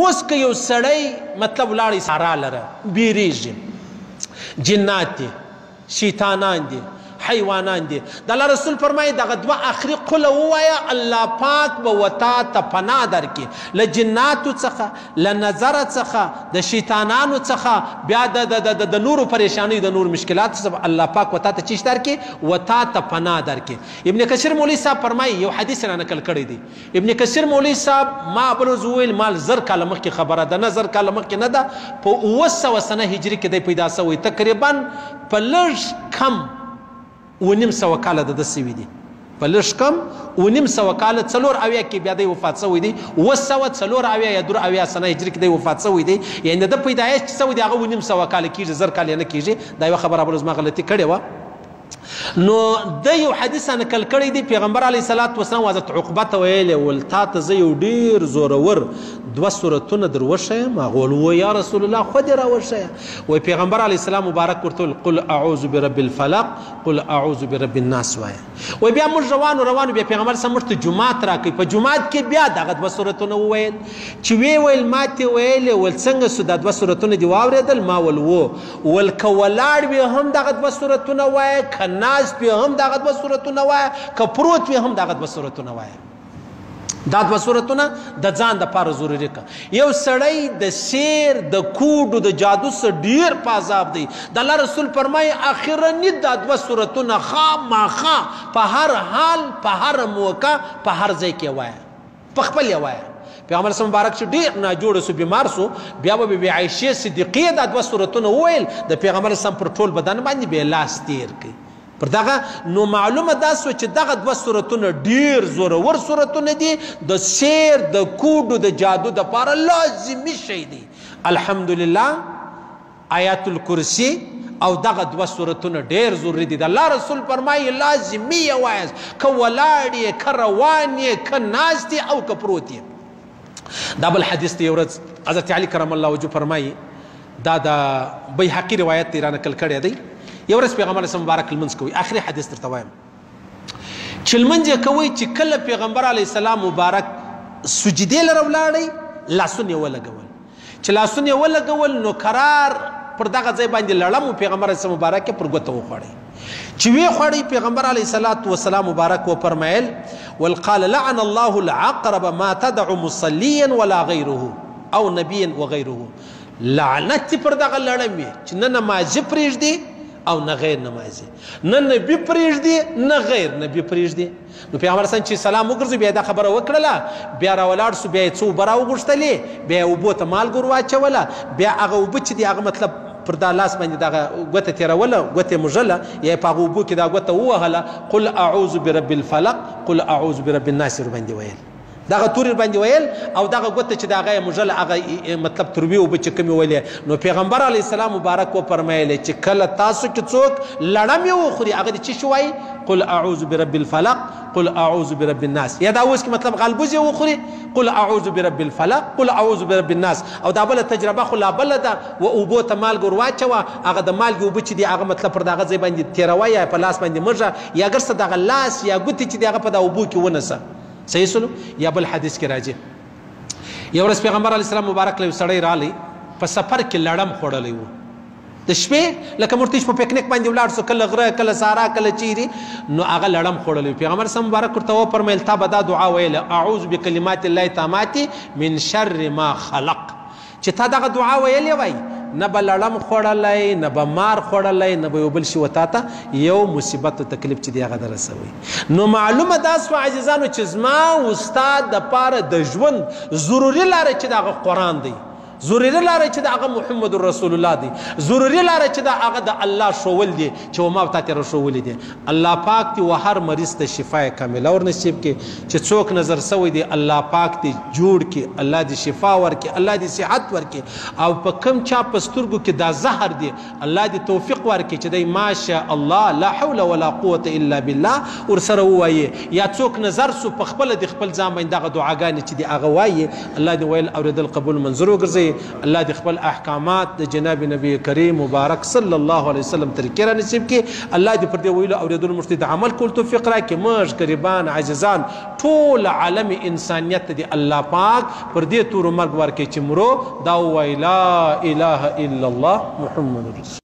اوس که یو سړی مطلب ولاړی سارا لره بیریږي جنات دي شیطانان دي حیوانان دي د الله رسول فرمایي دغه دوه آخري قله ووایه الله پاک به وتا ته پناه درکړي له جناتو څخه له نظره څخه د شیطانانو څخه بیا د نورو پریشانیو د نورو مشکلاتو څخه الله پاک وتا ته چیش درکړي وتا ته پناه درکړي ابن کثیر مولوي صاحب فرمایي یو حدیث را نقل کړی دی ابن کثیر مولوي صاحب ما بل ورځ وویل مال زر کاله مخکې خبره ده نه زر کاله مخکې نه ده په 900 سنه هجري کې دی پیدا شوی تقریبا په لږ کم 900 کاله د سوي دي په لږ کم 900 کاله څلور اویا کې بیا دی وفات شوی دی 904 یا 2 سنه هجري کې دی وفات شوی دی یعنی د پیدایش شوی دی هغه 900 کاله کېږي زر کاله نه کېږي دا یو خبره بل ما غلطي کړې و نو د یو حدیث نقل کړی دی پیغمبر علیه الصلاۃ والسلام حضرت عقبه ته ویلې ول تا ته زه یو ډېر زورور دوه سورتونه در وښیم هغه ویل یا رسول الله خو دې راوښیه وایي پیغمبر علیه السلام مبارک ورته ویل قل اعوذ برب الفلق قل اعوذ برب الناس وایه وایي بیا موږ روانو بیا پیغمبر صلی موږ ته جومات راکوي په جومات کې بیا دغه دوه سورتونه وویل چې ویل ما ته ویلې ول څنګه سو دا دوه سورتونه دې واورېدل ما ول که ولاړ وي هم دغه دوه سورتونه وایه که ناست وي هم دغه دوه سورتونه وایه که پروت وي هم دغه دوه سورتونه وایه دا دوه سورتونه د ځان دپاره ضروري که یو سړی د سیر د کوډو د جادو څخه ډېر په عذاب دی د الله رسول فرمایي اخرني دا دوه سورتونه خامخا په هر حال په هر موقع په هر ځای کې وایه په خپل یې وایه پیغمبر صلی مبارک چې ډېر ناجوړه سو بیمار سو بیا به بی عایشې صدیقې دا دوه سورتونه وویل د پیغمبر صلی پر ټول بدن باندې به لاس تیر کړي پر دغه نو معلومه دا سو چې دغه دوه سورتونه ډېر زورور سورتونه دي د سیر د کوډو د جادو دپاره لازمي شی دی الحمدلله آیات الکرسی او دغه دوه سورتونه ډېر ضروري دي د الله رسول فرمایي لازمي یې وایاست که ولاړ یې که روان یې که ناست یې او که پروت یې دا بل حدیث دی یو ورځ حضرت علي کرم الله وجهه فرمایي دا د بیهقي روایت دی را نقل کړی دی یو ورځ پیغمبر اسلام مبارک لمونځ کوي آخري حدیث درته وایم چې لمونځ یې کوئ چې کله پیغمبر علیه السلام مبارک سجدې لره ولاړی لاسونه یې ولګول چې لاسونه یې ولګول نو قرار پر دغه ځای باندې لړم پیغمبر اسلام مبارک پر ګوته وخوړی چې وی خوړی پیغمبر علیه الصلاۃ والسلام مبارک وفرمایل والقال لعن الله العقرب ما تدع مصليا ولا غيره او نبيا وغيره لعنت پر دغه لړم چې نه نماز پرېږدي او نه غیر نمازي نه نبی پرېږدي نه غیر نبی پرېږدي نو پیغمبر صلی چې سلام وګرځي بیا دا خبره وکړله بیا راولاړ سو بیا یې څو اوبه راوغوښتلې بیا یې اوبو ته مالګه ور واچوله بیا هغه اوبه چې دي هغه مطلب پر دا لاس باندې دغه ګوته تېروله ګوته یې مژله یا په هغه اوبو کې دا ګوته ووهله قل اعوذ برب الفلق قل اعوذ برب الناس ورباندې ویل دغه تورې باندې ویل او دغه ګوته چې د هغه یې مژله هغه مطلب تروي اوبه چې کومې ویلې نو پیغمبر علیه السلام مبارک وفرمایلی چې کله تاسو کې څوک لړم یې وخوري هغه د څه شي وایي قل اعوذ برب الفلق قل اعوذ برب الناس یا دا اوس کې مطلب غلبوز یې وخوري قل اعوذ برب الفلق قل اعوذ برب الناس او دا بله تجربه خو لا بله ده و اوبو ته مالګه ور واچوه هغه د مالګې اوبه چې دي هغه مطلب پر دغه ځای باندې تېروه یا په لاس باندې مږه یا ګرسته دغه لاس یا ګوتې چې دي هغه په دا اوبو کې ونیسه صحیح سلو یا بل حدیث کې راځي یو ورځ پیغمبر علیه السلام مبارک له یو سړی رالی په سفر کې لړم خوړلی و د شپې لکه موږ په پکنیک باندې ولاړ سو کله غره کله سارا کله چیري نو هغه لړم خوړلی و پیغمبر صلی مبارک ورته وفرمیل تا به دا دعا ویله اعوذ بکلمات الله التامات من شر ما خلق چې تا دغه دعا ویلې وای نه به لړم خوړلی نه به مار خوړلی نه به یو بل شي و تا ته یو مصیبت و تکلیف چې دی هغه در رسوي نو معلومه دا سوه عزیزانو چې زما استاد دپاره د ژوند ضروري لاره چې د هغه قرآن دی ضروري لاره چې د هغه محمد رسول الله دی ضروري لاره چې د هغه د الله ښوول دی چې وما تا ته راښوولي دی الله پاک دې و هر مریض ته شفای کامله ور نصیب کړي چې څوک نظر سوی دی الله پاک دې جوړ کړي الله دې شفا ورکړي الله دې صحت ورکړي او په کوم چا په سترګو کې دا زهر دی الله دې توفیق ورکړي چې دی ماشاء الله لا حول ولا قوة الا بالله ورسره ووایي یا څوک نظر سو په خپله د خپل ځان باندې دغه دعاګانې چې دي هغه وایي الله دې ویل اورېدل قبول منظور وګرځوي کې الله د خپل احکامات د جناب نبی کریم مبارک صلی الله علیه وسلم طریقې را نصیب کړي الله دې پر دې ویلو اورېدلو موږ ته د عمل کول توفیق راکړي موږ غریبان عاجزان ټول عالم انسانیت دې الله پاک پر دې تور مرګ ورکړي چې مرو دا ووایي لا اله الا الله محمد رسول